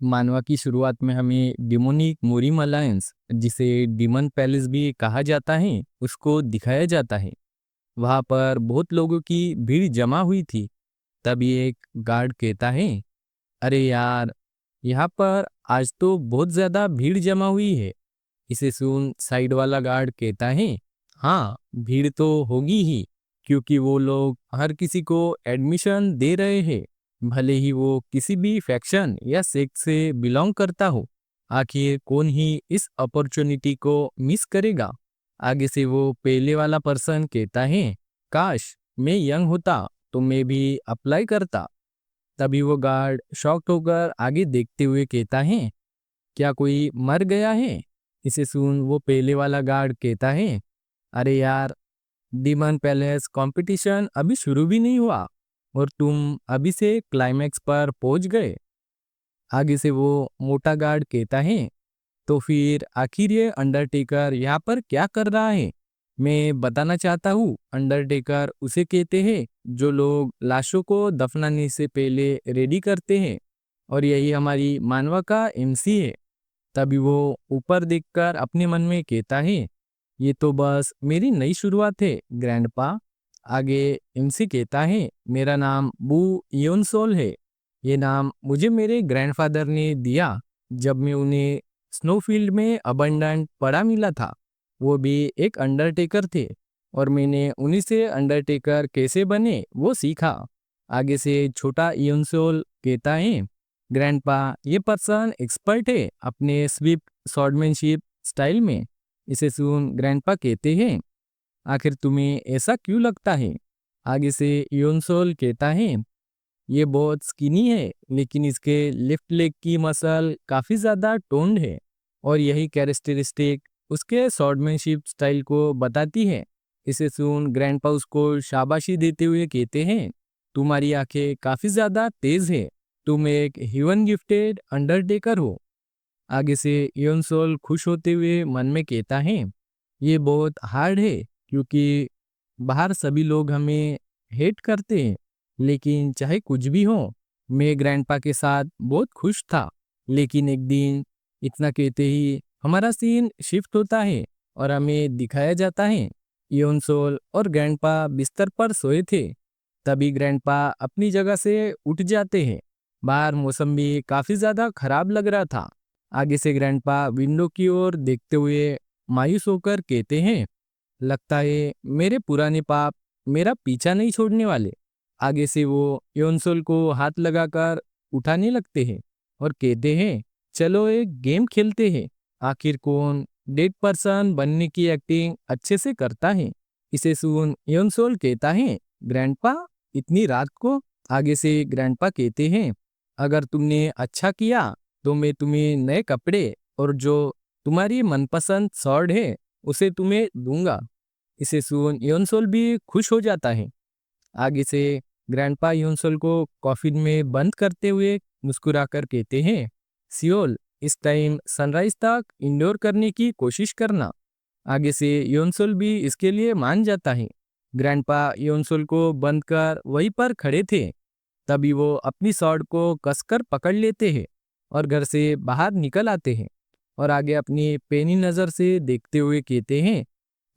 मानवा की शुरुआत में हमें डिमोनिक मूरिम अलायंस, जिसे डीमन पैलेस भी कहा जाता है, उसको दिखाया जाता है। वहां पर बहुत लोगों की भीड़ जमा हुई थी। तभी एक गार्ड कहता है, अरे यार, यहाँ पर आज तो बहुत ज्यादा भीड़ जमा हुई है। इसे सुन साइड वाला गार्ड कहता है, हाँ, भीड़ तो होगी ही, क्योंकि वो लोग हर किसी को एडमिशन दे रहे हैं, भले ही वो किसी भी फैक्शन या सेक्ट से बिलोंग करता हो। आखिर कौन ही इस अपॉर्चुनिटी को मिस करेगा। आगे से वो पहले वाला पर्सन कहता है, काश मैं यंग होता तो मैं भी अप्लाई करता। तभी वो गार्ड शॉक्ड होकर आगे देखते हुए कहता है, क्या कोई मर गया है? इसे सुन वो पहले वाला गार्ड कहता है, अरे यार, डीमन पैलेस कंपटीशन अभी शुरू भी नहीं हुआ और तुम अभी से क्लाइमैक्स पर पहुंच गए। आगे से वो मोटा गार्ड कहता है, तो फिर आखिर ये अंडरटेकर यहाँ पर क्या कर रहा है? मैं बताना चाहता हूँ, अंडरटेकर उसे कहते हैं जो लोग लाशों को दफनाने से पहले रेडी करते हैं, और यही हमारी मानवा का एमसी है। तभी वो ऊपर देखकर अपने मन में कहता है, ये तो बस मेरी नई शुरुआत है ग्रैंडपा। आगे एमसी कहता है, मेरा नाम बू योनसोल है। ये नाम मुझे मेरे ग्रैंडफादर ने दिया जब मैं उन्हें स्नोफील्ड में अबंडेंट पड़ा मिला था। वो भी एक अंडरटेकर थे और मैंने उन्हीं से अंडरटेकर कैसे बने वो सीखा। आगे से छोटा योनसोल कहता है, ग्रैंडपा, ये पर्सन एक्सपर्ट है अपने स्विफ्ट स्वॉर्डमैनशिप स्टाइल में। इसे सुन ग्रैंडपा कहते हैं, आखिर तुम्हें ऐसा क्यों लगता है? आगे से योनसोल कहता है, ये बहुत स्किनी है लेकिन इसके लेफ्ट लेग की मसल काफी ज्यादा टोन्ड है, और यही कैरेक्टरिस्टिक उसके स्वॉर्डमैनशिप स्टाइल को बताती है। इसे सुन ग्रैंडपा उसको शाबाशी देते हुए कहते हैं, तुम्हारी आंखें काफी ज्यादा तेज है, तुम एक ह्यूमन गिफ्टेड अंडरटेकर हो। आगे से योनसोल खुश होते हुए मन में कहता है, ये बहुत हार्ड है क्योंकि बाहर सभी लोग हमें हेट करते हैं, लेकिन चाहे कुछ भी हो, मैं ग्रैंडपा के साथ बहुत खुश था। लेकिन एक दिन, इतना कहते ही हमारा सीन शिफ्ट होता है और हमें दिखाया जाता है योनसोल और ग्रैंडपा बिस्तर पर सोए थे। तभी ग्रैंडपा अपनी जगह से उठ जाते हैं। बाहर मौसम भी काफी ज्यादा खराब लग रहा था। आगे से ग्रैंडपा विंडो की ओर देखते हुए मायूस होकर कहते हैं, लगता है मेरे पुराने पाप मेरा पीछा नहीं छोड़ने वाले। आगे से वो योनसोल को हाथ लगाकर उठाने लगते हैं और कहते हैं, चलो एक गेम खेलते हैं, आखिर कौन डेड पर्सन बनने की एक्टिंग अच्छे से करता है। इसे सुन योनसोल कहता है, ग्रैंडपा, इतनी रात को? आगे से ग्रैंडपा कहते हैं, अगर तुमने अच्छा किया तो मैं तुम्हें नए कपड़े और जो तुम्हारी मनपसंद स्वॉर्ड है उसे तुम्हें दूंगा। इसे सुन योनसोल भी खुश हो जाता है। आगे से ग्रैंडपा योनसोल को कॉफिन में बंद करते हुए मुस्कुराकर कहते हैं, सियोल, इस टाइम सनराइज तक इंडोर करने की कोशिश करना। आगे से योनसोल भी इसके लिए मान जाता है। ग्रैंडपा योनसोल को बंद कर वहीं पर खड़े थे। तभी वो अपनी सॉर्ड को कसकर पकड़ लेते हैं और घर से बाहर निकल आते हैं, और आगे अपनी पेनी नजर से देखते हुए कहते हैं,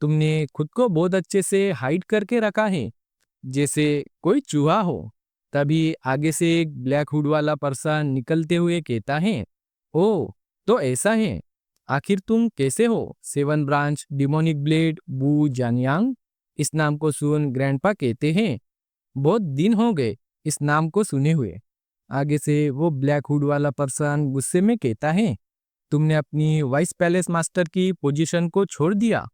तुमने खुद को बहुत अच्छे से हाइड करके रखा है, जैसे कोई चूहा हो। तभी आगे से एक ब्लैक हुड वाला पर्सन निकलते हुए कहता है, ओ, तो ऐसा है, आखिर तुम कैसे हो सेवन ब्रांच डिमोनिक ब्लेड बू जानयांग? इस नाम को सुन ग्रैंडपा कहते हैं, बहुत दिन हो गए इस नाम को सुने हुए। आगे से वो ब्लैक हुड वाला पर्सन गुस्से में कहता है, तुमने अपनी वाइस पैलेस मास्टर की पोजीशन को छोड़ दिया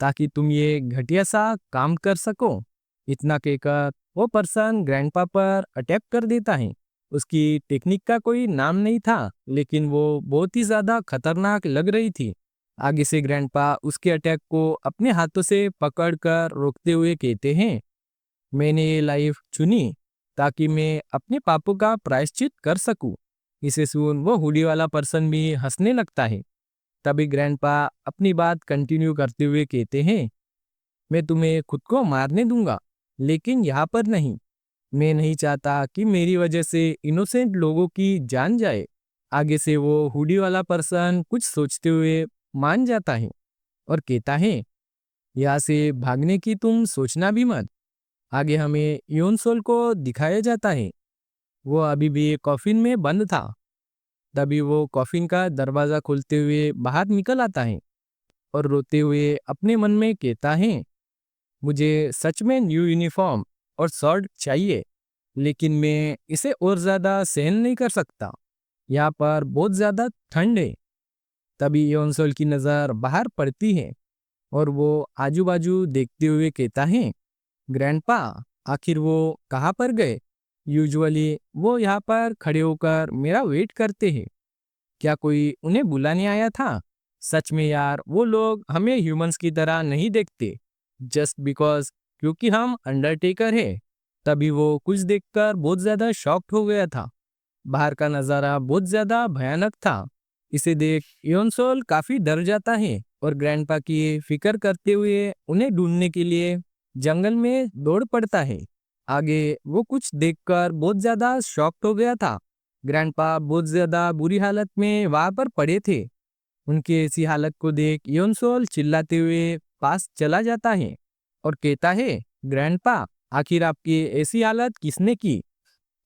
ताकि तुम ये घटिया सा काम कर सको। इतना कहकर वो पर्सन ग्रैंडपा पर अटैक कर देता है। उसकी टेक्निक का कोई नाम नहीं था, लेकिन वो बहुत ही ज्यादा खतरनाक लग रही थी। आगे से ग्रैंडपा उसके अटैक को अपने हाथों से पकड़कर रोकते हुए कहते हैं, मैंने ये लाइफ चुनी ताकि मैं अपने पापों का प्रायश्चित कर सकूं। इसे सुन वो हुडी वाला पर्सन भी हंसने लगता है। तभी ग्रैंडपा अपनी बात कंटिन्यू करते हुए कहते हैं, मैं तुम्हें खुद को मारने दूंगा, लेकिन यहाँ पर नहीं। मैं नहीं चाहता कि मेरी वजह से इनोसेंट लोगों की जान जाए। आगे से वो हुडी वाला पर्सन कुछ सोचते हुए मान जाता है और कहता है, यहाँ से भागने की तुम सोचना भी मत। आगे हमें योनसोल को दिखाया जाता है। वो अभी भी कॉफिन में बंद था। तभी वो कॉफिन का दरवाजा खोलते हुए बाहर निकल आता है और रोते हुए अपने मन में कहता है, मुझे सच में न्यू यूनिफॉर्म और शर्ट चाहिए, लेकिन मैं इसे और ज़्यादा सहन नहीं कर सकता। यहाँ पर बहुत ज़्यादा ठंड है। तभी योनसोल की नज़र बाहर पड़ती है और वो आजू बाजू देखते हुए कहता है, ग्रैंडपा, आखिर वो कहाँ पर गए? यूजुअली वो यहाँ पर खड़े होकर मेरा वेट करते हैं। क्या कोई उन्हें बुलाने आया था? सच में यार, वो लोग हमें ह्यूमंस की तरह नहीं देखते जस्ट बिकॉज क्योंकि हम अंडरटेकर है। तभी वो कुछ देखकर बहुत ज्यादा शॉक्ड हो गया था। बाहर का नजारा बहुत ज्यादा भयानक था। इसे देख योनसोल काफी डर जाता है और ग्रैंडपा की फिक्र करते हुए उन्हें ढूंढने के लिए जंगल में दौड़ पड़ता है। आगे वो कुछ देखकर बहुत ज्यादा शॉक्ड हो गया था। ग्रैंडपा बहुत ज्यादा बुरी हालत में वहां पर पड़े थे। उनकी ऐसी हालत को देख योनसोल चिल्लाते हुए पास चला जाता है और कहता है, ग्रैंडपा, आखिर आपकी ऐसी हालत किसने की?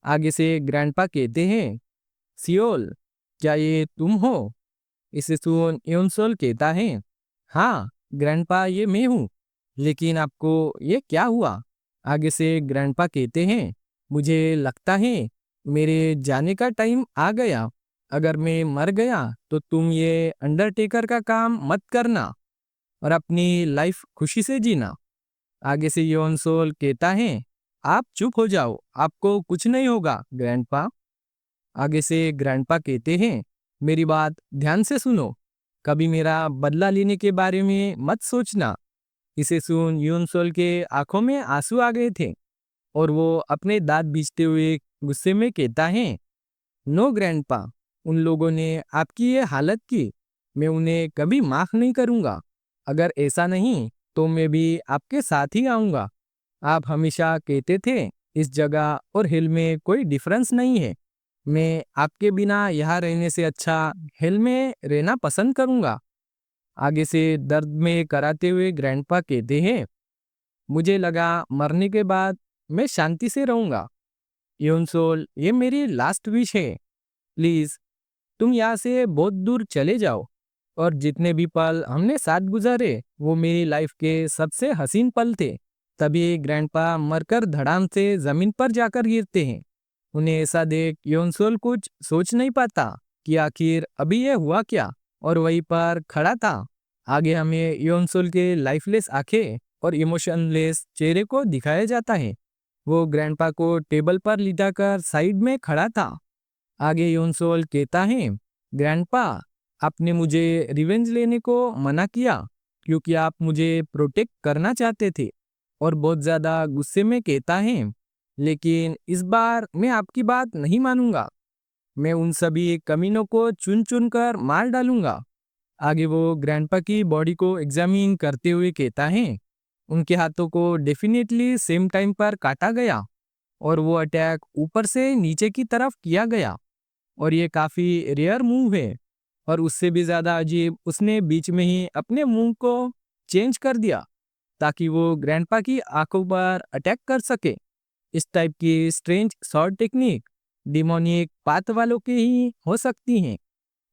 आगे से ग्रैंडपा कहते हैं, सियोल, क्या ये तुम हो? इसे सुन योनसोल कहता है, हाँ ग्रैंडपा, ये मैं हूँ। लेकिन आपको ये क्या हुआ? आगे से ग्रैंडपा कहते हैं, मुझे लगता है मेरे जाने का टाइम आ गया। अगर मैं मर गया तो तुम ये अंडरटेकर का काम मत करना और अपनी लाइफ खुशी से जीना। आगे से योनसोल कहता है, आप चुप हो जाओ, आपको कुछ नहीं होगा ग्रैंडपा। आगे से ग्रैंडपा कहते हैं, मेरी बात ध्यान से सुनो, कभी मेरा बदला लेने के बारे में मत सोचना। इसे सुन यूनसोल के आंखों में आंसू आ गए थे और वो अपने दांत बीचते हुए गुस्से में कहता है, नो ग्रैंडपा, उन लोगों ने आपकी ये हालत की, मैं उन्हें कभी माफ नहीं करूंगा। अगर ऐसा नहीं तो मैं भी आपके साथ ही आऊंगा। आप हमेशा कहते थे इस जगह और हिल में कोई डिफरेंस नहीं है। मैं आपके बिना यहाँ रहने से अच्छा हिल में रहना पसंद करूंगा। आगे से दर्द में कराते हुए ग्रैंडपा कहते हैं, मुझे लगा मरने के बाद मैं शांति से रहूंगा। योनसोल, ये मेरी लास्ट विश है। प्लीज तुम यहाँ से बहुत दूर चले जाओ और जितने भी पल हमने साथ गुजारे वो मेरी लाइफ के सबसे हसीन पल थे। तभी ग्रैंडपा मरकर धड़ाम से जमीन पर जाकर गिरते हैं। उन्हें ऐसा देख योनसोल कुछ सोच नहीं पाता कि आखिर अभी ये हुआ क्या, और वहीं पर खड़ा था। आगे हमें योनसोल के लाइफलेस आंखें और इमोशनलेस चेहरे को दिखाया जाता है। वो ग्रैंडपा को टेबल पर लिटाकर साइड में खड़ा था। आगे योनसोल कहता है, ग्रैंडपा, आपने मुझे रिवेंज लेने को मना किया क्योंकि आप मुझे प्रोटेक्ट करना चाहते थे, और बहुत ज्यादा गुस्से में कहता है, लेकिन इस बार मैं आपकी बात नहीं मानूंगा। मैं उन सभी कमीनों को चुन चुन कर मार डालूंगा। आगे वो ग्रैंडपा की बॉडी को एग्जामिन करते हुए कहता है, उनके हाथों को डेफिनेटली सेम टाइम पर काटा गया और वो अटैक ऊपर से नीचे की तरफ किया गया, और ये काफी रेयर मूव है। और उससे भी ज्यादा अजीब, उसने बीच में ही अपने मुंह को चेंज कर दिया ताकि वो ग्रैंडपा की आंखों पर अटैक कर सके। इस टाइप की strange short technique demonic path वालों के ही हो सकती हैं।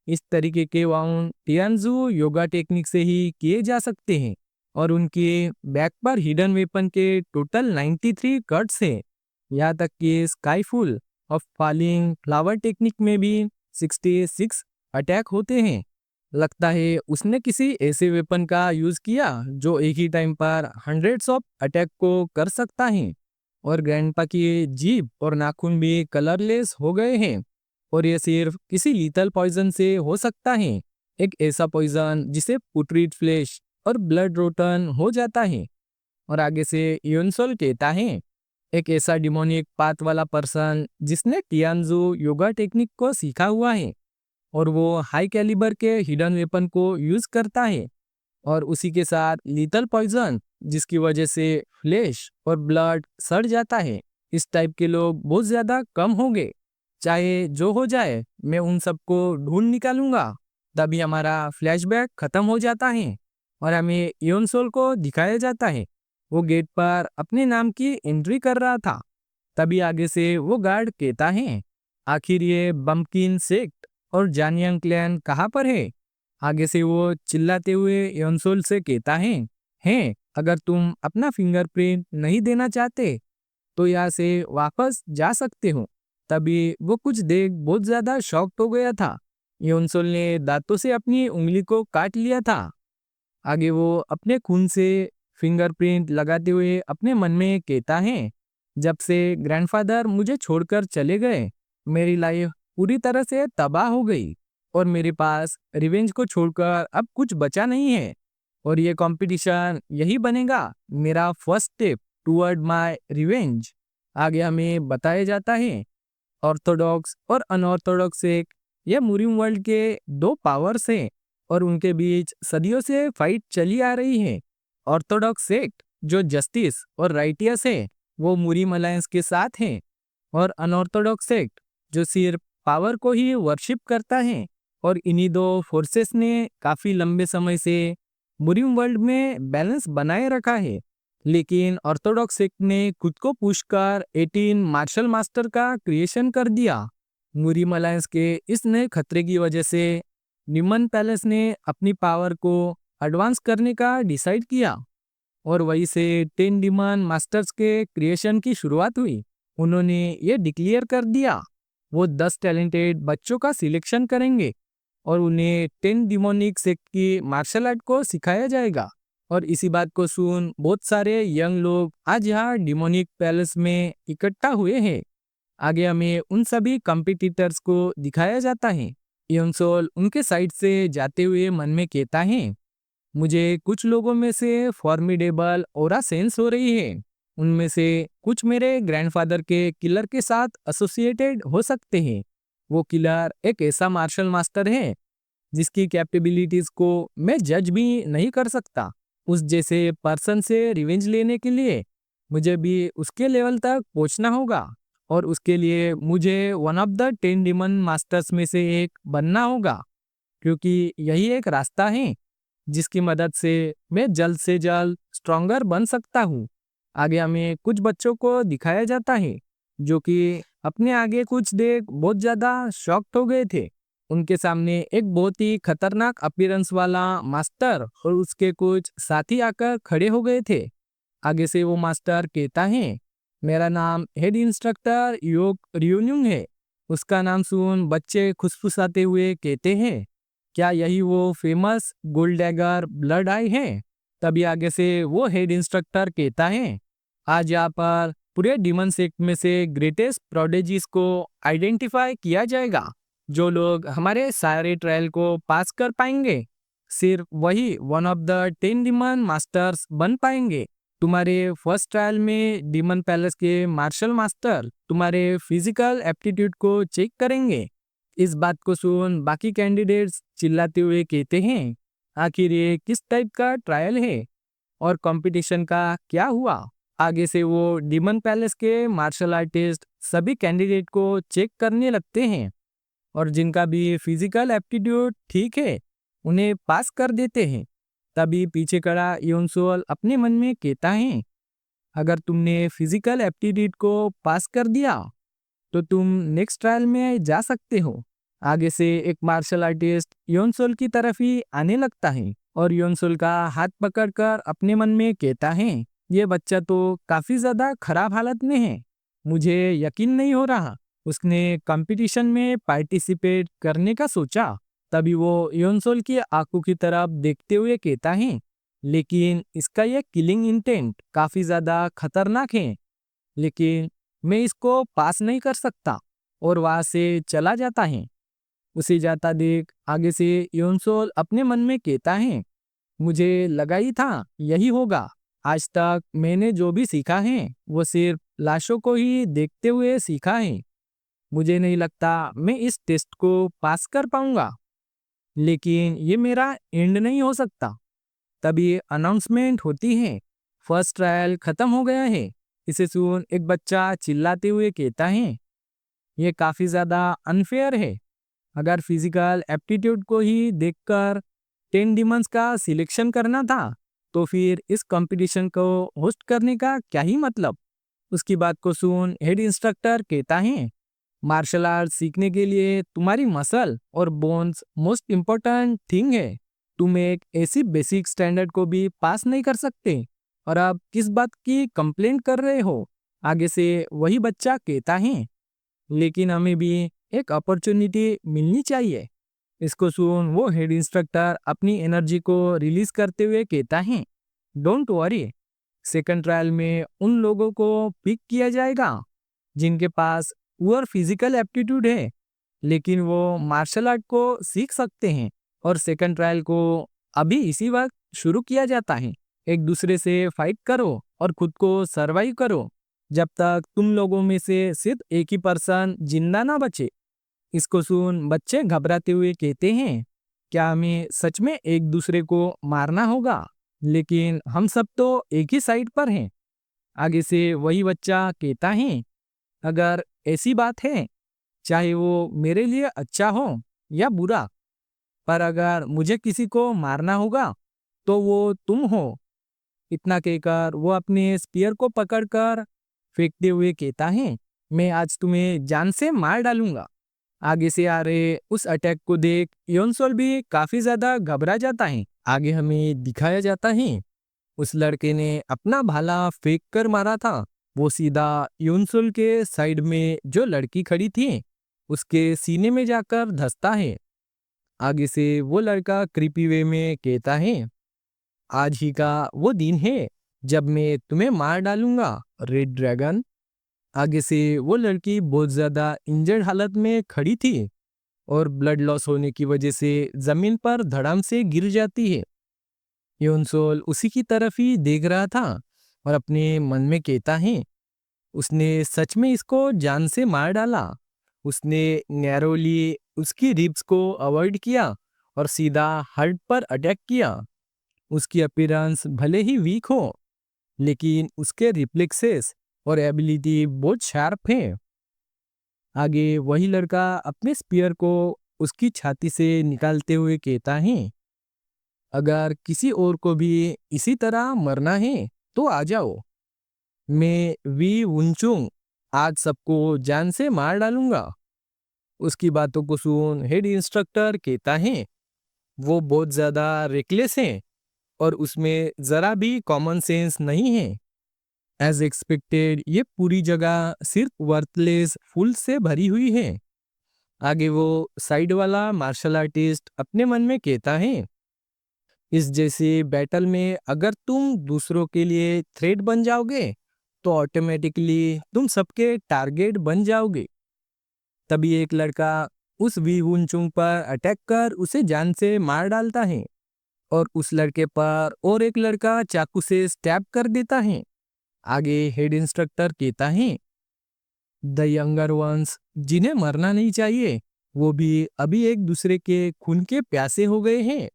इस तरीके के वाउंड टियानजू योगा टेक्निक से ही किए जा सकते हैं, और उनके बैक पर हिडन वेपन के टोटल 93 कट्स हैं। यहाँ तक कि स्काईफुल ऑफ फॉलिंग फ्लावर टेक्निक में भी 66 अटैक होते हैं। लगता है उसने किसी ऐसे वेपन का यूज किया जो एक ही टाइम पर हंड्रेड्स ऑफ अटैक को कर सकता है। और ग्रैंडपा की जीभ और नाखून भी कलरलेस हो गए हैं, और ये सिर्फ किसी लीथल पॉइजन से हो सकता है। एक ऐसा पॉइजन जिसे पुट्रीड फ्लेश और ब्लड रोटन हो जाता है। और आगे से योनसोल कहता है, एक ऐसा डिमोनिक पाथ वाला पर्सन जिसने टियानजू योगा टेक्निक को सीखा हुआ है और वो हाई कैलिबर के हिडन वेपन को यूज करता है, और उसी के साथ लीथल पॉइजन जिसकी वजह से फ्लेश और ब्लड सड़ जाता है। इस टाइप के लोग बहुत ज्यादा कम होंगे। चाहे जो हो जाए मैं उन सबको ढूंढ निकालूंगा। तभी हमारा फ्लैशबैक खत्म हो जाता है और हमें योनसोल को दिखाया जाता है। वो गेट पर अपने नाम की एंट्री कर रहा था। तभी आगे से वो गार्ड कहता है, आखिर ये बम्पकिन सेक्ट और जानियंग क्लैन कहाँ पर है? आगे से वो चिल्लाते हुए योनसोल से कहता है, अगर तुम अपना फिंगरप्रिंट नहीं देना चाहते तो यहाँ से वापस जा सकते हो। तभी वो कुछ देख बहुत ज्यादा शॉक्ड हो गया था। योनसोल ने दांतों से अपनी उंगली को काट लिया था। आगे वो अपने खून से फिंगरप्रिंट लगाते हुए अपने मन में कहता है, जब से ग्रैंडफादर मुझे छोड़कर चले गए मेरी लाइफ पूरी तरह से तबाह हो गई और मेरे पास रिवेंज को छोड़कर अब कुछ बचा नहीं है। और ये कंपटीशन यही बनेगा मेरा first step toward my revenge. आगे हमें बताया जाता है, ऑर्थोडॉक्स और अनऑर्थोडॉक्स एक ये मुस्लिम वर्ल्ड के दो पावर्स हैं और उनके बीच सदियों से फाइट चली आ रही है। ऑर्थोडॉक्स सेक्ट जो जस्टिस और राइटियस है वो मुस्लिम अलायंस के साथ है, और अनऑर्थोडॉक्स सेक्ट जो सिर्फ पावर को ही वर्शिप करता है। और इन्हीं दो फोर्सेस ने काफी लंबे समय से मुस्लिम वर्ल्ड में बैलेंस बनाए रखा है। लेकिन ऑर्थोडॉक्स सेक्ट ने खुद को पुश कर 18 मार्शल मास्टर का क्रिएशन कर दिया। मुस्लिम अलायंस के इस नए खतरे की वजह से निमन पैलेस ने अपनी पावर को एडवांस करने का डिसाइड किया और वहीं से 10 डिमन मास्टर्स के क्रिएशन की शुरुआत हुई। उन्होंने ये डिक्लेयर कर दिया वो 10 टैलेंटेड बच्चों का सिलेक्शन करेंगे और उन्हें 10 डिमोनिक सेक्ट की मार्शल आर्ट को सिखाया जाएगा। और इसी बात को सुन बहुत सारे यंग लोग आज यहाँ डिमोनिक पैलेस में इकट्ठा हुए हैं। आगे हमें उन सभी कॉम्पिटिटर्स को दिखाया जाता है। योनसोल उनके साइड से जाते हुए मन में कहता है, मुझे कुछ लोगों में से फॉर्मिडेबल ऑरा सेंस हो रही है। उनमें से कुछ मेरे ग्रैंडफादर के किलर के साथ एसोसिएटेड हो सकते हैं। वो किलर एक ऐसा मार्शल मास्टर है जिसकी कैपेबिलिटीज को मैं जज भी नहीं कर सकता। उस जैसे पर्सन से रिवेंज लेने के लिए मुझे भी उसके लेवल तक पहुंचना होगा और उसके लिए मुझे one of the 10 demon masters में से एक बनना होगा, क्योंकि यही एक रास्ता है जिसकी मदद से मैं जल्द से जल्द स्ट्रॉन्गर बन सकता हूँ। आगे हमें कुछ बच्चों को दिखाया जाता है जो कि अपने आगे कुछ देख बहुत ज्यादा शॉक्ड हो गए थे। उनके सामने एक बहुत ही खतरनाक अपीयरेंस वाला मास्टर और उसके कुछ साथी आकर खड़े हो गए थे। आगे से वो मास्टर कहता है, मेरा नाम हेड इंस्ट्रक्टर योग रियून्यूंग है। उसका नाम सुन बच्चे खुसफुसाते हुए कहते हैं, क्या यही वो famous gold dagger blood I है? तभी आगे से वो हेड इंस्ट्रक्टर कहता है, आज यहाँ पर पूरे डिमन सेक्ट में से ग्रेटेस्ट प्रोडिजीज को आइडेंटिफाई किया जाएगा। जो लोग हमारे सारे ट्रायल को पास कर पाएंगे सिर्फ वही one of the 10 demon masters बन पाएंगे। तुम्हारे फर्स्ट ट्रायल में डिमन पैलेस के मार्शल मास्टर तुम्हारे फिजिकल एप्टीट्यूड को चेक करेंगे। इस बात को सुन बाकी कैंडिडेट्स चिल्लाते हुए कहते हैं, आखिर ये किस टाइप का ट्रायल है और कंपटीशन का क्या हुआ? आगे से वो डिमन पैलेस के मार्शल आर्टिस्ट सभी कैंडिडेट को चेक करने लगते हैं और जिनका भी फिजिकल एप्टीट्यूड ठीक है उन्हें पास कर देते हैं। तभी पीछे खड़ा योनसोल अपने मन में कहता है, अगर तुमने फिजिकल एप्टीट्यूड को पास कर दिया तो तुम नेक्स्ट ट्रायल में जा सकते हो। आगे से एक मार्शल आर्टिस्ट योनसोल की तरफ ही आने लगता है और योनसोल का हाथ पकड़कर अपने मन में कहता है, ये बच्चा तो काफी ज्यादा खराब हालत में है। मुझे यकीन नहीं हो रहा उसने कंपटीशन में पार्टिसिपेट करने का सोचा। तभी वो योनसोल की आंखों की तरफ देखते हुए कहता है, लेकिन इसका यह किलिंग इंटेंट काफी ज्यादा खतरनाक है, लेकिन मैं इसको पास नहीं कर सकता। और वहां से चला जाता है। उसे जाता देख आगे से योनसोल अपने मन में कहता है, मुझे लगा ही था यही होगा। आज तक मैंने जो भी सीखा है वो सिर्फ लाशों को ही देखते हुए सीखा है। मुझे नहीं लगता मैं इस टेस्ट को पास कर पाऊंगा, लेकिन ये मेरा एंड नहीं हो सकता। तभी अनाउंसमेंट होती है, फर्स्ट ट्रायल खत्म हो गया है। इसे सुन एक बच्चा चिल्लाते हुए कहता है, ये काफी ज्यादा अनफेयर है। अगर फिजिकल एप्टीट्यूड को ही देखकर 10 डिमंस का सिलेक्शन करना था तो फिर इस कंपटीशन को होस्ट करने का क्या ही मतलब। उसकी बात को सुन, हेड इंस्ट्रक्टर कहता है, मार्शल आर्ट सीखने के लिए तुम्हारी मसल और बोन्स मोस्ट इम्पोर्टेंट थिंग है। तुम एक ऐसी बेसिक स्टैंडर्ड को भी पास नहीं कर सकते और अब किस बात की कंप्लेंट कर रहे हो। आगे से वही बच्चा कहता है, लेकिन हमें भी एक अपॉर्चुनिटी मिलनी चाहिए। इसको सुन वो हेड इंस्ट्रक्टर अपनी एनर्जी को रिलीज करते हुए कहता है, डोंट वरी, सेकंड ट्रायल में उन लोगों को पिक किया जाएगा जिनके पास पुअर फिजिकल एप्टीट्यूड है लेकिन वो मार्शल आर्ट को सीख सकते हैं। और सेकंड ट्रायल को अभी इसी वक्त शुरू किया जाता है। एक दूसरे से फाइट करो और खुद को सरवाइव करो जब तक तुम लोगों में से सिर्फ एक ही पर्सन जिंदा ना बचे। इसको सुन बच्चे घबराते हुए कहते हैं, क्या हमें सच में एक दूसरे को मारना होगा? लेकिन हम सब तो एक ही साइड पर हैं। आगे से वही बच्चा कहता है, अगर ऐसी बात है, चाहे वो मेरे लिए अच्छा हो या बुरा, पर अगर मुझे किसी को मारना होगा तो वो तुम हो। इतना कहकर वो अपने स्पीयर को पकड़कर फेंकते हुए कहता है, मैं आज तुम्हें जान से मार डालूंगा। आगे से आ रहे उस अटैक को देख योनसोल भी काफी ज्यादा घबरा जाता है। आगे हमें दिखाया जाता है, उस लड़के ने अपना भाला फेंक कर मारा था। वो सीधा योनसोल के साइड में जो लड़की खड़ी थी उसके सीने में जाकर धंसता है। आगे से वो लड़का क्रीपी वे में कहता है, आज ही का वो दिन है जब मैं तुम्हें मार डालूंगा रेड ड्रैगन। आगे से वो लड़की बहुत ज्यादा इंजर्ड हालत में खड़ी थी और ब्लड लॉस होने की वजह से जमीन पर धड़ाम से गिर जाती है। योनसोल उसी की तरफ ही देख रहा था और अपने मन में कहता है, उसने सच में इसको जान से मार डाला। उसने नैरोली उसकी रिब्स को अवॉइड किया और सीधा हार्ट पर अटैक किया। उसकी अपीयरेंस भले ही वीक हो लेकिन उसके रिफ्लेक्सेस और एबिलिटी बहुत शार्प है। आगे वही लड़का अपने स्पीयर को उसकी छाती से निकालते हुए कहता है, अगर किसी और को भी इसी तरह मरना है तो आ जाओ। मैं वी वुनचुंग आज सबको जान से मार डालूंगा। उसकी बातों को सुन हेड इंस्ट्रक्टर कहता है, वो बहुत ज्यादा रेकलेस है और उसमें जरा भी कॉमन सेंस नहीं है। एज एक्सपेक्टेड ये पूरी जगह सिर्फ वर्थलेस फूल से भरी हुई है। आगे वो साइड वाला मार्शल आर्टिस्ट अपने मन में कहता है, इस जैसे बैटल में अगर तुम दूसरों के लिए थ्रेट बन जाओगे तो ऑटोमेटिकली तुम सबके टारगेट बन जाओगे। तभी एक लड़का उस वी वुनचुंग पर अटैक कर उसे जान से मार डालता है और उस लड़के पर और एक लड़का चाकू से स्टैब कर देता है। आगे हेड इंस्ट्रक्टर कहता है, द यंगर वंस जिन्हें मरना नहीं चाहिए वो भी अभी एक दूसरे के खून के प्यासे हो गए हैं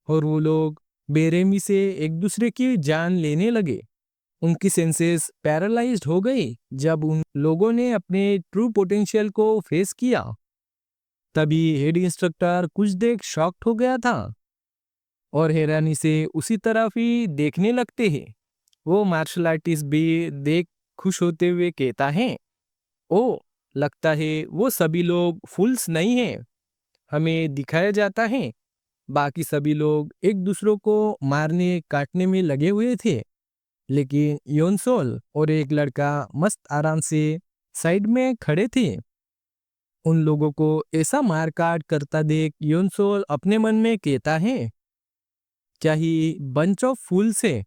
और वो लोग बेरहमी से एक दूसरे की जान लेने लगे। उनकी सेंसेस पैरालाइज्ड हो गई जब उन लोगों ने अपने ट्रू पोटेंशियल को फेस किया। तभी हेड इंस्ट्रक्टर कुछ देर शॉक्ड हो गया था और हैरानी से उसी तरफ ही देखने लगते हैं। वो मार्शल आर्टिस्ट भी देख खुश होते हुए कहता है, ओ लगता है वो सभी लोग फूल्स नहीं हैं। हमें दिखाया जाता है बाकी सभी लोग एक दूसरों को मारने काटने में लगे हुए थे लेकिन योनसोल और एक लड़का मस्त आराम से साइड में खड़े थे। उन लोगों को ऐसा मार काट करता देख योनसोल अपने मन में कहता है, क्या ही बंच ऑफ फूल्स है।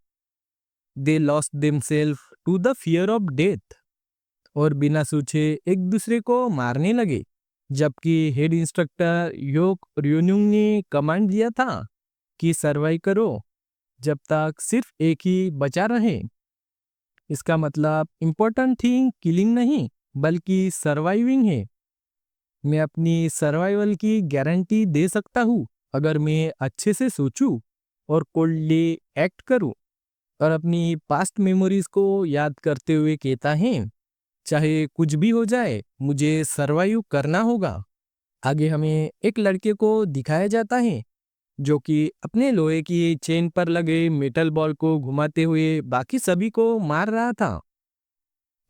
They lost themselves to the fear of death और बिना सोचे एक दूसरे को मारने लगे। जबकि हेड इंस्ट्रक्टर योक रियोनुंग ने कमांड दिया था कि सर्वाइव करो जब तक सिर्फ एक ही बचा रहे। इसका मतलब इम्पोर्टेंट थिंग किलिंग नहीं बल्कि सर्वाइविंग है। मैं अपनी सर्वाइवल की गारंटी दे सकता हूँ अगर मैं अच्छे से सोचूं और कोल्डली एक्ट करूं। और अपनी पास्ट मेमोरीज को याद करते हुए कहता है, चाहे कुछ भी हो जाए मुझे सरवाइव करना होगा। आगे हमें एक लड़के को दिखाया जाता है जो कि अपने लोहे की चेन पर लगे मेटल बॉल को घुमाते हुए बाकी सभी को मार रहा था।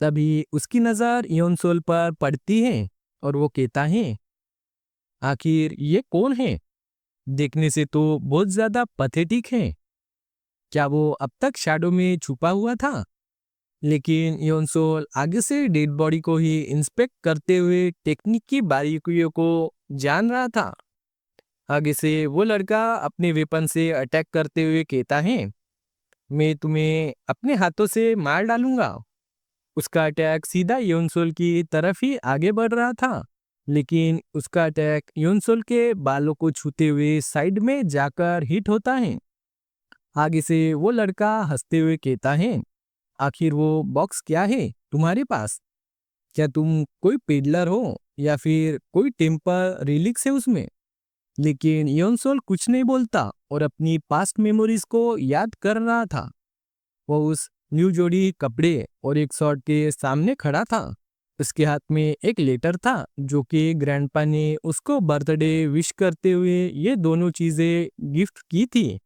तभी उसकी नजर योनसोल पर पड़ती है और वो कहता है, आखिर ये कौन है? देखने से तो बहुत ज्यादा पथेटिक है। क्या वो अब तक शैडो में छुपा हुआ था? लेकिन योनसोल आगे से डेड बॉडी को ही इंस्पेक्ट करते हुए टेक्निक की बारीकियों को जान रहा था। आगे से वो लड़का अपने वेपन से अटैक करते हुए कहता है, मैं तुम्हें अपने हाथों से मार डालूंगा। उसका अटैक सीधा योनसोल की तरफ ही आगे बढ़ रहा था, लेकिन उसका अटैक योनसोल के बालों को छूते हुए साइड में जाकर हिट होता है। आगे से वो लड़का हंसते हुए कहता है, आखिर वो बॉक्स क्या है तुम्हारे पास? क्या तुम कोई पेडलर हो या फिर कोई टेम्पर रिलिक्स है उसमें? लेकिन योनसोल कुछ नहीं बोलता और अपनी पास्ट मेमोरीज को याद कर रहा था। वो उस न्यू जोड़ी कपड़े और एक शॉर्ट के सामने खड़ा था। उसके हाथ में एक लेटर था जो कि ग्रैंडपा ने उसको बर्थडे विश करते हुए ये दोनों चीजें गिफ्ट की थी।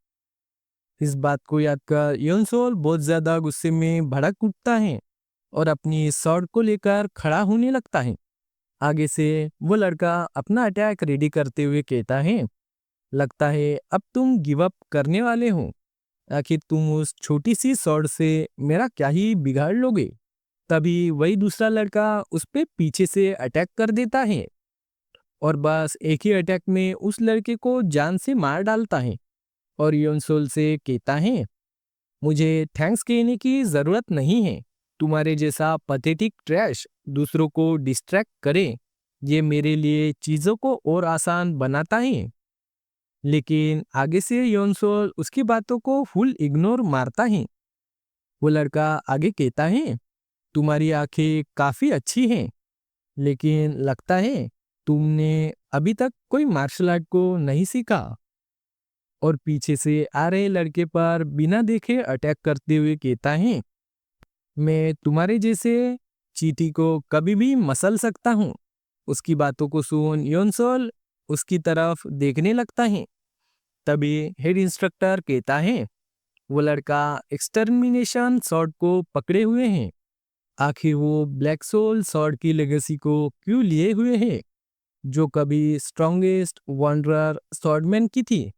इस बात को याद कर योनसोल बहुत ज्यादा गुस्से में भड़क उठता है और अपनी शॉर्ट को लेकर खड़ा होने लगता है। आगे से वो लड़का अपना अटैक रेडी करते हुए कहता है, लगता है अब तुम गिव अप करने वाले हो। आखिर तुम उस छोटी सी शॉर्ट से मेरा क्या ही बिगाड़ लोगे? तभी वही दूसरा लड़का उस पे पीछे से अटैक कर देता है और बस एक ही अटैक में उस लड़के को जान से मार डालता है और योनसोल से कहता है, मुझे थैंक्स कहने की जरूरत नहीं है। तुम्हारे जैसा पथेटिक ट्रैश दूसरों को डिस्ट्रैक्ट करे, ये मेरे लिए चीजों को और आसान बनाता है। लेकिन आगे से योनसोल उसकी बातों को फुल इग्नोर मारता है। वो लड़का आगे कहता है, तुम्हारी आंखें काफी अच्छी हैं, लेकिन लगता है तुमने अभी तक कोई मार्शल आर्ट को नहीं सीखा। और पीछे से आ रहे लड़के पर बिना देखे अटैक करते हुए कहता है, मैं तुम्हारे जैसे चींटी को कभी भी मसल सकता हूँ। उसकी बातों को सुन योनसोल उसकी तरफ देखने लगता है। तभी हेड इंस्ट्रक्टर कहता है, वो लड़का एक्सटर्मिनेशन स्वॉर्ड को पकड़े हुए हैं। आखिर वो ब्लैक सोल स्वॉर्ड की लेगेसी को क्यों लिए हुए है जो कभी स्ट्रॉन्गेस्ट वंडरर स्वॉर्डमैन की थी?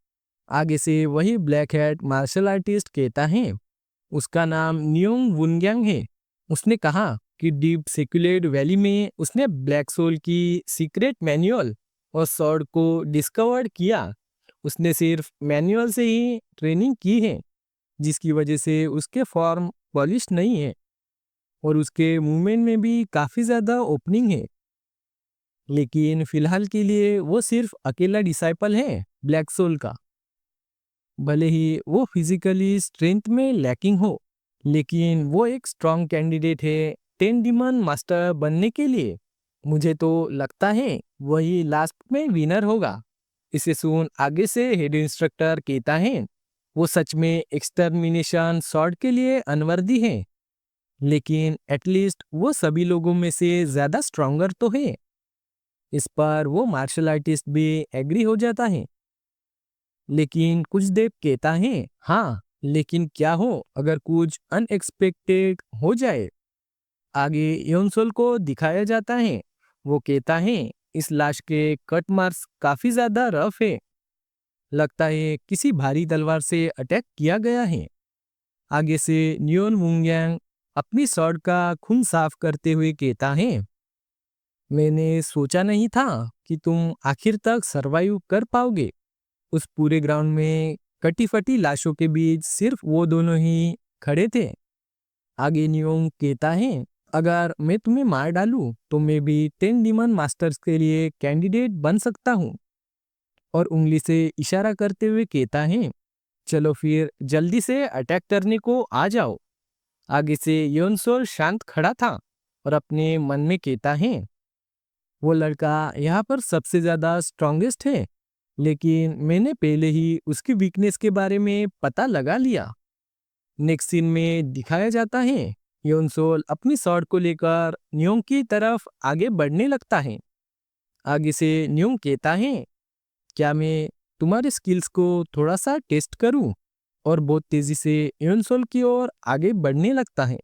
आगे से वही ब्लैक हेड मार्शल आर्टिस्ट कहता है, उसका नाम न्योंग वुनग्यांग है। उसने कहा कि डीप सेक्युलेट वैली में उसने ब्लैक सोल की सीक्रेट मैनुअल और स्वॉर्ड को डिस्कवर्ड किया। उसने सिर्फ मैनुअल से ही ट्रेनिंग की है, जिसकी वजह से उसके फॉर्म पॉलिश नहीं है और उसके मूवमेंट में भी काफी ज्यादा ओपनिंग है। लेकिन फिलहाल के लिए वो सिर्फ अकेला डिसाइपल है ब्लैक सोल का। भले ही वो फिजिकली स्ट्रेंथ में लैकिंग हो, लेकिन वो एक स्ट्रॉन्ग कैंडिडेट है 10 डीमन मास्टर बनने के लिए। मुझे तो लगता है वही लास्ट में विनर होगा। इसे सुन आगे से हेड इंस्ट्रक्टर कहता है, वो सच में एक्सटर्मिनेशन स्वॉर्ड के लिए अनवर्दी है, लेकिन एटलीस्ट वो सभी लोगों में से ज्यादा स्ट्रॉन्गर तो है। इस पर वो मार्शल आर्टिस्ट भी एग्री हो जाता है। लेकिन कुछ देव कहता है, हाँ लेकिन क्या हो अगर कुछ अनएक्सपेक्टेड हो जाए? आगे योनसोल को दिखाया जाता है। वो कहता है, इस लाश के कट मार्क्स काफी ज्यादा रफ है। लगता है किसी भारी तलवार से अटैक किया गया है। आगे से न्योन वुंगयांग अपनी शॉर्ट का खून साफ करते हुए कहता है, मैंने सोचा नहीं था कि तुम आखिर तक सरवाइव कर पाओगे। उस पूरे ग्राउंड में कटी फटी लाशों के बीच सिर्फ वो दोनों ही खड़े थे। आगे न्योंग कहता है, अगर मैं तुम्हें मार डालूं तो मैं भी 10 डीमन मास्टर्स के लिए कैंडिडेट बन सकता हूँ। और उंगली से इशारा करते हुए कहता है, चलो फिर जल्दी से अटैक करने को आ जाओ। आगे से योनसोल शांत खड़ा था और अपने मन में कहता है, वो लड़का यहाँ पर सबसे ज्यादा स्ट्रॉन्गेस्ट है, लेकिन मैंने पहले ही उसकी वीकनेस के बारे में पता लगा लिया। नेक्स्ट सीन में दिखाया जाता है योनसोल अपनी शॉट को लेकर न्योंग की तरफ आगे बढ़ने लगता है। आगे से न्योंग कहता है, क्या मैं तुम्हारे स्किल्स को थोड़ा सा टेस्ट करूं? और बहुत तेजी से योनसोल की ओर आगे बढ़ने लगता है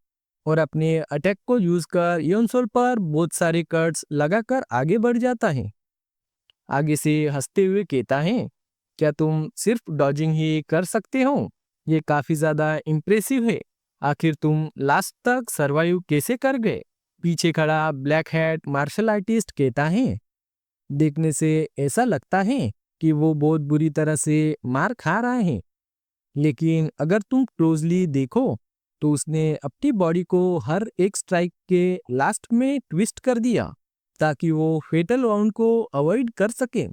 और अपने अटैक को यूज कर योनसोल पर बहुत सारे कट्स लगाकर आगे बढ़ जाता है। आगे से हंसते हुए कहता है, क्या तुम सिर्फ डॉजिंग ही कर सकते हो? ये काफी ज्यादा इम्प्रेसिव है। आखिर तुम लास्ट तक सरवाइव कैसे कर गए? पीछे खड़ा ब्लैक हैट मार्शल आर्टिस्ट कहता है, देखने से ऐसा लगता है कि वो बहुत बुरी तरह से मार खा रहा है, लेकिन अगर तुम क्लोजली देखो तो उसने अपनी बॉडी को हर एक स्ट्राइक के लास्ट में ट्विस्ट कर दिया ताकि वो फेटल राउंड को अवॉइड कर सके।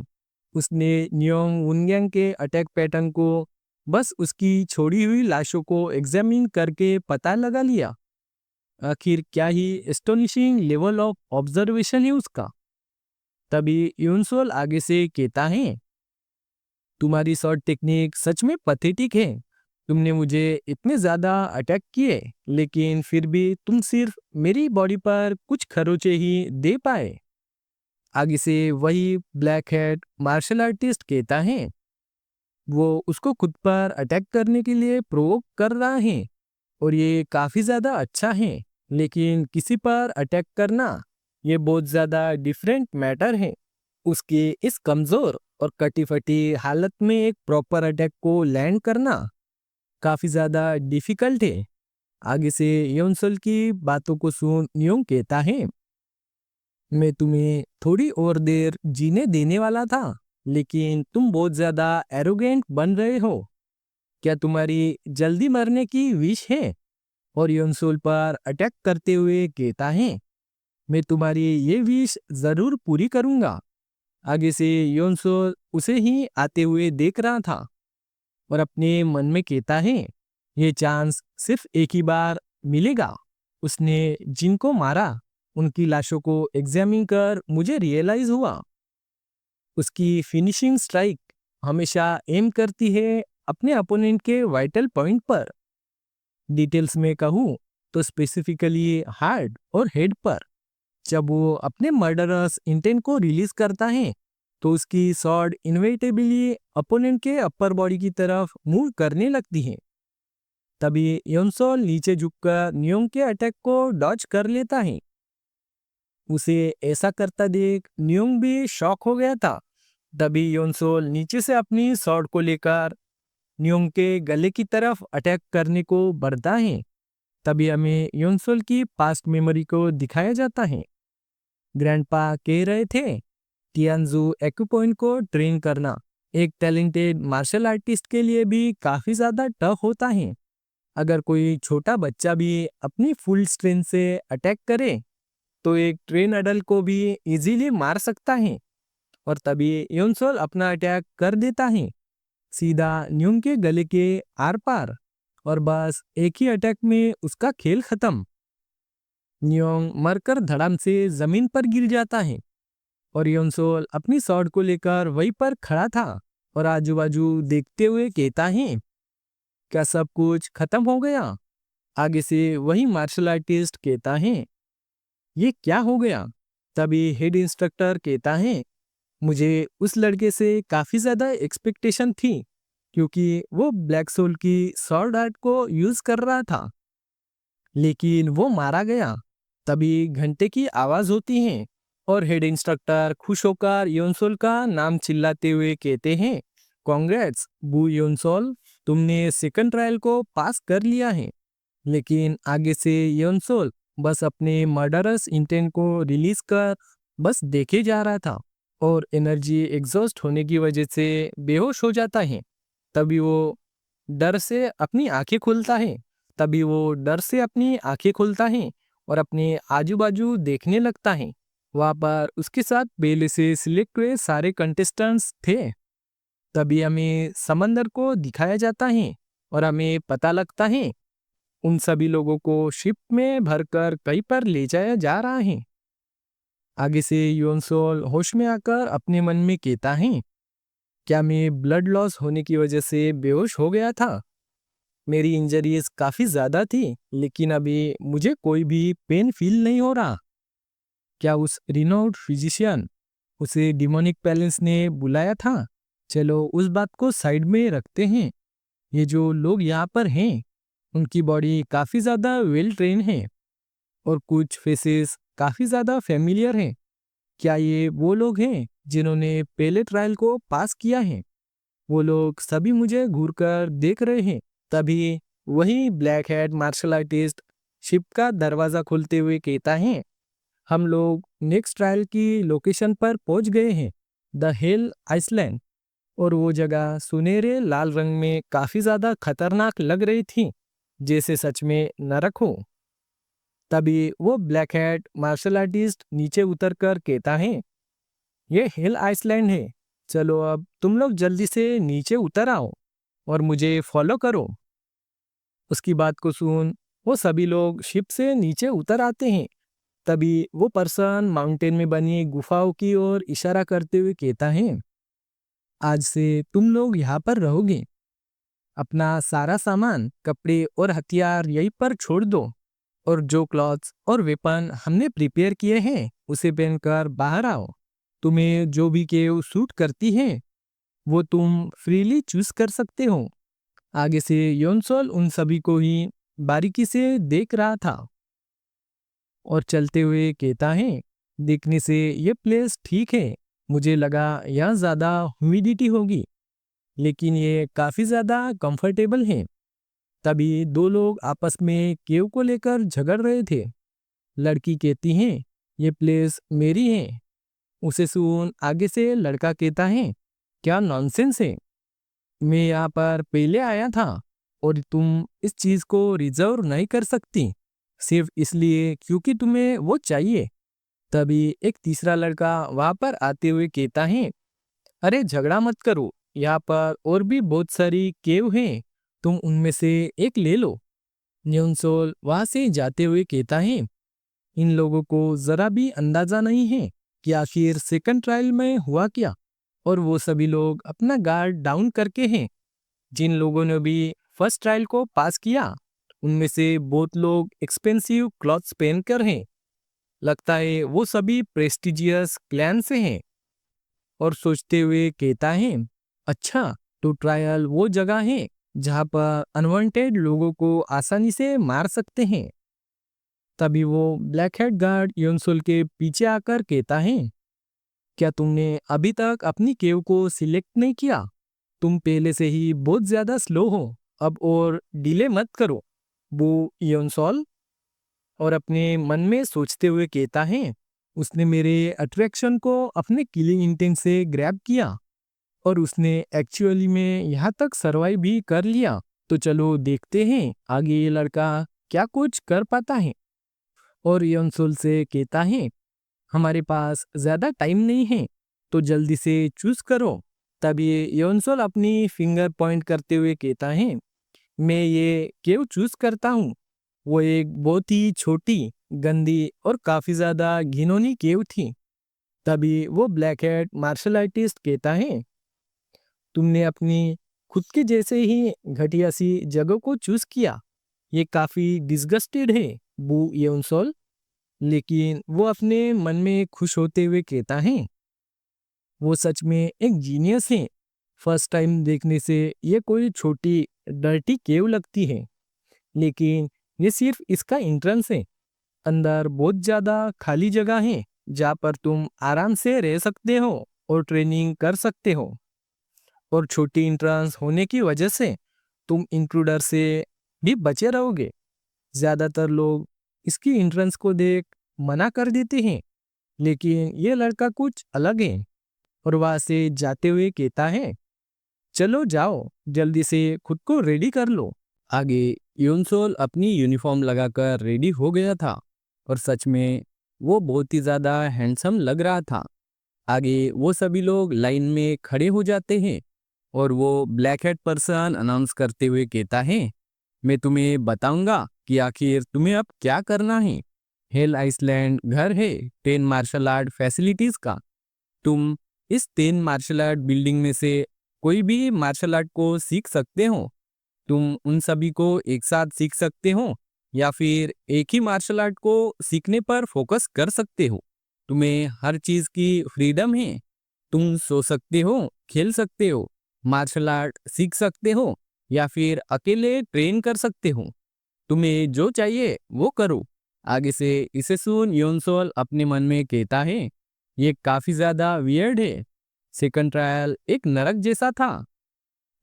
उसने न्योंग वुनयांग के अटैक पैटर्न को बस उसकी छोड़ी हुई लाशों को एग्जामिन करके पता लगा लिया। आखिर क्या ही एस्टोनिशिंग लेवल ऑफ ऑब्जर्वेशन है उसका। तभी यूनसोल आगे से कहता है, तुम्हारी शॉट टेक्निक सच में पथेटिक है। तुमने मुझे इतने ज्यादा अटैक किए, लेकिन फिर भी तुम सिर्फ मेरी बॉडी पर कुछ खरोचे ही दे पाए। आगे से वही ब्लैक हेड मार्शल आर्टिस्ट कहता है, वो उसको खुद पर अटैक करने के लिए प्रोवोक कर रहा है और ये काफी ज्यादा अच्छा है, लेकिन किसी पर अटैक करना ये बहुत ज्यादा डिफरेंट मैटर है। उसके इस कमजोर और कटी फटी हालत में एक प्रॉपर अटैक को लैंड करना काफी ज्यादा डिफिकल्ट है। आगे से योनसल की बातों को सुन न्योंग कहता है, मैं तुम्हें थोड़ी और देर जीने देने वाला था, लेकिन तुम बहुत ज्यादा एरोगेंट बन रहे हो। क्या तुम्हारी जल्दी मरने की विश है? और योनसोल पर अटैक करते हुए कहता है, मैं तुम्हारी ये विश जरूर पूरी करूंगा। आगे से योनसोल उसे ही आते हुए देख रहा था और अपने मन में कहता है, ये चांस सिर्फ एक ही बार मिलेगा। उसने जिनको मारा उनकी लाशों को एग्जामिन कर मुझे रियलाइज हुआ, उसकी फिनिशिंग स्ट्राइक हमेशा एम करती है अपने अपोनेंट के वाइटल पॉइंट पर। डिटेल्स में कहूँ तो स्पेसिफिकली हार्ट और हेड पर। जब वो अपने मर्डरस इंटेंट को रिलीज करता है तो उसकी स्वॉर्ड इनविटेबली अपोनेंट के अपर बॉडी की तरफ मूव करने लगती है। तभी योनसोल नीचे झुककर न्योंग के अटैक को डॉज कर लेता है। उसे ऐसा करता देख न्योंग भी शॉक हो गया था। तभी योनसोल नीचे से अपनी स्वॉर्ड को लेकर न्योंग के गले की तरफ अटैक करने को बढ़ता है। तभी हमें योनसोल की पास्ट मेमोरी को दिखाया जाता है। ग्रैंडपा कह रहे थे, टियानजू एक्यूपॉइंट को ट्रेन करना एक टैलेंटेड मार्शल आर्टिस्ट के लिए भी काफी ज्यादा टफ होता है। अगर कोई छोटा बच्चा भी अपनी फुल स्ट्रेंथ से अटैक करे तो एक ट्रेन अडल्ट को भी इजीली मार सकता है। और तभी योनसोल अपना अटैक कर देता है सीधा न्योंग के गले के आर पार, और बस एक ही अटैक में उसका खेल खत्म। न्योंग मरकर धड़ाम से जमीन पर गिर जाता है और योनसोल अपनी स्वॉर्ड को लेकर वहीं पर खड़ा था और आजू बाजू देखते हुए कहता है, क्या सब कुछ खत्म हो गया? आगे से वही मार्शल आर्टिस्ट कहता है, ये क्या हो गया? तभी हेड इंस्ट्रक्टर कहता है, मुझे उस लड़के से काफी ज्यादा एक्सपेक्टेशन थी क्योंकि वो ब्लैक सोल की स्वॉर्ड आर्ट को यूज कर रहा था, लेकिन वो मारा गया। तभी घंटे की आवाज होती है और हेड इंस्ट्रक्टर खुश होकर योनसोल का नाम चिल्लाते हुए कहते हैं, कांग्रेट्स बू योनसोल, तुमने सेकंड ट्रायल को पास कर लिया है। लेकिन आगे से योनसोल बस अपने मर्डरस इंटेंट को रिलीज कर बस देखे जा रहा था और एनर्जी एग्जॉस्ट होने की वजह से बेहोश हो जाता है। तभी वो डर से अपनी आंखें खुलता है और अपने आजू बाजू देखने लगता है। वहां पर उसके साथ पहले से सिलेक्ट हुए सारे कंटेस्टेंट्स थे। तभी हमें समंदर को दिखाया जाता है और हमें पता लगता है उन सभी लोगों को शिप में भरकर कहीं पर ले जाया जा रहा है। आगे से योनसोल होश में आकर अपने मन में कहता है, क्या मैं ब्लड लॉस होने की वजह से बेहोश हो गया था? मेरी इंजरीज काफी ज्यादा थी, लेकिन अभी मुझे कोई भी पेन फील नहीं हो रहा। क्या उस रिनोड फिजिशियन उसे डिमोनिक पैलेस ने बुलाया था? चलो उस बात को साइड में रखते हैं। ये जो लोग यहाँ पर हैं, उनकी बॉडी काफी ज्यादा वेल ट्रेन है और कुछ फेसेस काफी ज्यादा फेमिलियर हैं। क्या ये वो लोग हैं जिन्होंने पहले ट्रायल को पास किया है? वो लोग सभी मुझे घूरकर देख रहे हैं। तभी वही black head martial artist ship का दरवाजा खोलते हुए कहता है, हम लोग नेक्स्ट ट्रायल की लोकेशन पर पहुंच गए हैं, द हेल आइसलैंड। और वो जगह सुनहरे लाल रंग में काफी ज्यादा खतरनाक लग रही थी, जैसे सच में नरक हो। तभी वो ब्लैक हेड मार्शल आर्टिस्ट नीचे उतरकर कहता है, ये हिल आइसलैंड है। चलो अब तुम लोग जल्दी से नीचे उतर आओ और मुझे फॉलो करो। उसकी बात को सुन वो सभी लोग शिप से नीचे उतर आते हैं। तभी वो पर्सन माउंटेन में बनी गुफाओं की ओर इशारा करते हुए कहता है, आज से तुम लोग यहाँ पर रहोगे। अपना सारा सामान, कपड़े और हथियार यहीं पर छोड़ दो और जो क्लॉथ्स और वेपन हमने प्रिपेयर किए हैं उसे पहनकर बाहर आओ। तुम्हें जो भी केव सूट करती है वो तुम फ्रीली चूज कर सकते हो। आगे से योनसोल उन सभी को ही बारीकी से देख रहा था और चलते हुए कहता है, देखने से ये प्लेस ठीक है। मुझे लगा यहाँ ज्यादा ह्यूमिडिटी होगी, लेकिन ये काफी ज्यादा कंफर्टेबल है। तभी दो लोग आपस में केव को लेकर झगड़ रहे थे। लड़की कहती है, ये प्लेस मेरी है। उसे सुन आगे से लड़का कहता है, क्या नॉनसेंस है। मैं यहाँ पर पहले आया था और तुम इस चीज को रिजर्व नहीं कर सकती सिर्फ इसलिए क्योंकि तुम्हें वो चाहिए। तभी एक तीसरा लड़का वहां पर आते हुए कहता है, अरे झगड़ा मत करो, यहाँ पर और भी बहुत सारी केव हैं, तुम उनमें से एक ले लो। न्यूनसोल वहां से जाते हुए कहता है, इन लोगों को जरा भी अंदाजा नहीं है कि आखिर सेकंड ट्रायल में हुआ क्या। और वो सभी लोग अपना गार्ड डाउन करके हैं। जिन लोगों ने भी फर्स्ट ट्रायल को पास किया उनमें से बहुत लोग एक्सपेंसिव क्लॉथ्स पहनकर हैं। लगता है वो सभी प्रेस्टिजियस क्लैन से हैं। और सोचते हुए कहता है, अच्छा तो ट्रायल वो जगह है जहां पर अनवांटेड लोगों को आसानी से मार सकते हैं। तभी वो ब्लैक हेड गार्ड योनसोल के पीछे आकर कहता है, क्या तुमने अभी तक अपनी केव को सिलेक्ट नहीं किया? तुम पहले से ही बहुत ज्यादा स्लो हो, अब और डिले मत करो। वो योनसोल और अपने मन में सोचते हुए कहता है, उसने मेरे अट्रैक्शन को अपने किलिंग इंटेंट से ग्रैब किया और उसने एक्चुअली में यहाँ तक सरवाइव भी कर लिया। तो चलो देखते हैं आगे ये लड़का क्या कुछ कर पाता है। और योनसोल से कहता है, हमारे पास ज्यादा टाइम नहीं है, तो जल्दी से चूज करो। तभी योनसोल अपनी फिंगर पॉइंट करते हुए कहता है, मैं ये केव चूज करता हूँ। वो एक बहुत ही छोटी, गंदी और काफी ज्यादा घिनौनी केव थी। तभी वो ब्लैक हेड मार्शल आर्टिस्ट कहता है, तुमने अपनी खुद के जैसे ही घटिया सी जगह को चूज किया। ये काफी डिस्गस्टेड है बू योनसोल। लेकिन वो अपने मन में खुश होते हुए कहता है, वो सच में एक जीनियस है। फर्स्ट टाइम देखने से ये कोई छोटी डर्टी केव लगती है, लेकिन ये सिर्फ इसका एंट्रेंस है। अंदर बहुत ज्यादा खाली जगह है जहाँ पर तुम आराम से रह सकते हो और ट्रेनिंग कर सकते हो। और छोटी एंट्रेंस होने की वजह से तुम इंट्रूडर से भी बचे रहोगे। ज्यादातर लोग इसकी एंट्रेंस को देख मना कर देते हैं, लेकिन ये लड़का कुछ अलग है और वहां से जाते हुए कहता है, चलो जाओ जल्दी से खुद को रेडी कर लो। आगे योनसोल अपनी यूनिफॉर्म लगाकर रेडी हो गया था और सच में वो बहुत ही ज्यादा हैंडसम लग रहा था। आगे वो सभी लोग लाइन में खड़े हो जाते हैं और वो ब्लैक हेड पर्सन अनाउंस करते हुए कहता है, मैं तुम्हें बताऊंगा कि आखिर तुम्हें अब क्या करना है। हेल आइसलैंड घर है 10 मार्शल आर्ट फैसिलिटीज का। तुम इस 10 मार्शल आर्ट बिल्डिंग में से कोई भी मार्शल आर्ट को सीख सकते हो। तुम उन सभी को एक साथ सीख सकते हो या फिर एक ही मार्शल आर्ट को सीखने पर फोकस कर सकते हो। तुम्हें हर चीज की फ्रीडम है। तुम सो सकते हो, खेल सकते हो, मार्शल आर्ट सीख सकते हो या फिर अकेले ट्रेन कर सकते हो। तुम्हें जो चाहिए वो करो। आगे से इसे सुन योनसोल अपने मन में कहता है, ये काफी ज्यादा वियर्ड है। सेकंड ट्रायल एक नरक जैसा था।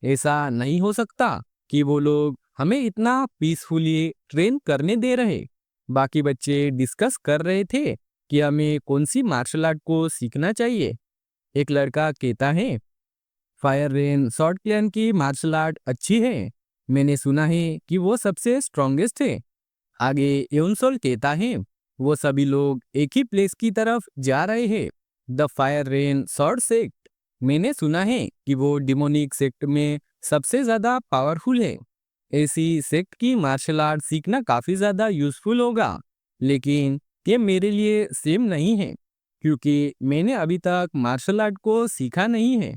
ऐसा नहीं हो सकता कि वो लोग हमें इतना पीसफुली ट्रेन करने दे रहे। बाकी बच्चे डिस्कस कर रहे थे कि हमें कौन सी मार्शल आर्ट को सीखना चाहिए। एक लड़का कहता है, फायर रेन शॉर्ट क्लैन की मार्शल आर्ट अच्छी है। मैंने सुना है कि वो सबसे स्ट्रॉन्गेस्ट है। आगे योनसोल कहता है, वो सभी लोग एक ही प्लेस की तरफ जा रहे हैं, the fire rain short sect. मैंने सुना है कि वो डिमोनिक सेक्ट में सबसे ज्यादा पावरफुल है। ऐसी सेक्ट की मार्शल आर्ट सीखना काफी ज्यादा यूजफुल होगा, लेकिन ये मेरे लिए सेम नहीं है क्योंकि मैंने अभी तक मार्शल आर्ट को सीखा नहीं है।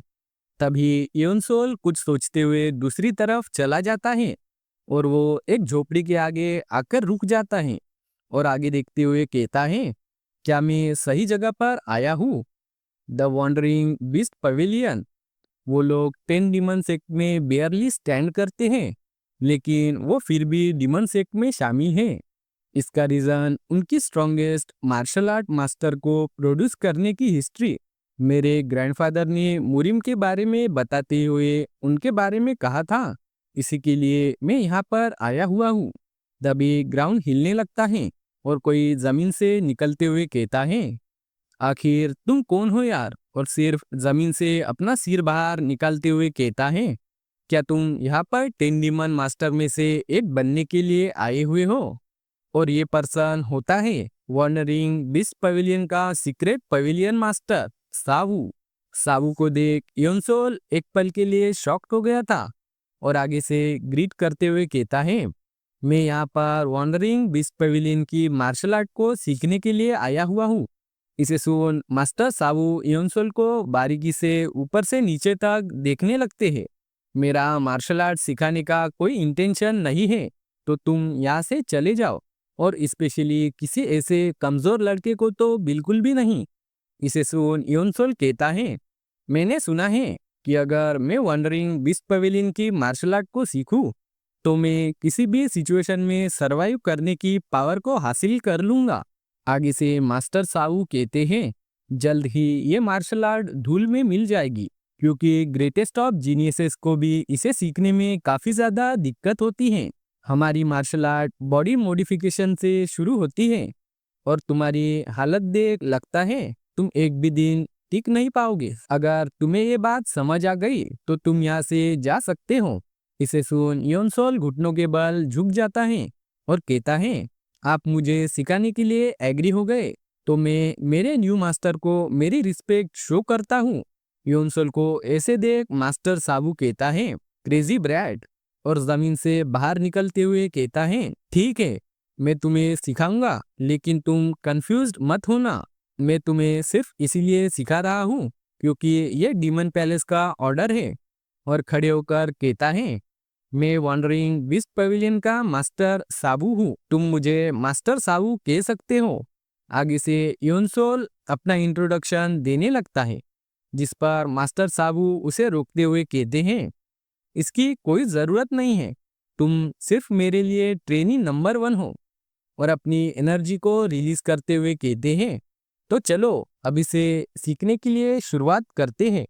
तभी योनसोल कुछ सोचते हुए दूसरी तरफ चला जाता है और वो एक झोपड़ी के आगे आकर रुक जाता है और आगे देखते हुए कहता है, क्या मैं सही जगह पर आया हूँ? The wandering beast pavilion. वो लोग 10 डिमन सेक्ट में बेयरली स्टैंड करते हैं, लेकिन वो फिर भी डिमन सेक्ट में शामिल हैं। इसका रीजन उनकी स्ट्रॉन्गेस्ट मार्शल आर्ट मास्टर को प्रोड्यूस करने की हिस्ट्री। मेरे ग्रैंडफादर ने मुरिम के बारे में बताते हुए उनके बारे में कहा था। इसी के लिए मैं यहाँ पर आया हुआ हूँ। तभी ग्राउंड हिलने लगता है और कोई जमीन से निकलते हुए कहता है, आखिर तुम कौन हो यार? और सिर्फ जमीन से अपना सिर बाहर निकालते हुए कहता है, क्या तुम यहाँ पर 10 डीमन मास्टर में से एक बनने के लिए आए हुए हो? और ये पर्सन होता है वॉर्नरिंग बिस्ट पवेलियन का सीक्रेट पवेलियन मास्टर सावू। सावू को देख योनसोल एक पल के लिए शॉक्ड हो गया था और आगे से ग्रीट करते हुए कहता है, मैं यहाँ पर वॉन्डरिंग बिस्ट पवेलियन की मार्शल आर्ट को सीखने के लिए आया हुआ हूँ। इसे सुन मास्टर सावू योनसोल को बारीकी से ऊपर से नीचे तक देखने लगते हैं। मेरा मार्शल आर्ट सिखाने का कोई इंटेंशन नहीं है, तो तुम यहाँ से चले जाओ, और स्पेशली किसी ऐसे कमजोर लड़के को तो बिल्कुल भी नहीं। इसे सुन योनसोल कहता है, मैंने सुना है कि अगर मैं वंडरिंग बिस्ट पवेलियन की मार्शल आर्ट को सीखूं, तो मैं किसी भी सिचुएशन में सरवाइव करने की पावर को हासिल कर लूंगा। आगे से मास्टर सावू कहते हैं, जल्द ही ये मार्शल आर्ट धूल में मिल जाएगी क्योंकि ग्रेटेस्ट ऑफ जीनियसेस को भी इसे सीखने में काफी ज्यादा दिक्कत होती है। हमारी मार्शल आर्ट बॉडी मॉडिफिकेशन से शुरू होती है और तुम्हारी हालत देख लगता है तुम एक भी दिन टिक नहीं पाओगे। अगर तुम्हें ये बात समझ आ गई तो तुम यहाँ से जा सकते हो। इसे सुन योनसोल घुटनों के बल झुक जाता है और कहता है, आप मुझे सिखाने के लिए एग्री हो गए तो मैं मेरे न्यू मास्टर को मेरी रिस्पेक्ट शो करता हूँ। योनसोल को ऐसे देख मास्टर साबू कहता है, क्रेजी ब्रैड, और जमीन से बाहर निकलते हुए कहता है, ठीक है, मैं तुम्हें सिखाऊंगा, लेकिन तुम कंफ्यूज्ड मत होना। मैं तुम्हें सिर्फ इसीलिए सिखा रहा हूँ क्योंकि ये डीमन पैलेस का ऑर्डर है। और खड़े होकर कहता है, मैं वॉन्डरिंग बिस्ट पवेलियन का मास्टर साबू हूँ, तुम मुझे मास्टर साबू कह सकते हो। आगे से योनसोल अपना इंट्रोडक्शन देने लगता है, जिस पर मास्टर साबू उसे रोकते हुए कहते हैं, इसकी कोई जरूरत नहीं है, तुम सिर्फ मेरे लिए ट्रेनी नंबर 1 हो। और अपनी एनर्जी को रिलीज करते हुए कहते हैं, तो चलो अब इसे सीखने के लिए शुरुआत करते हैं।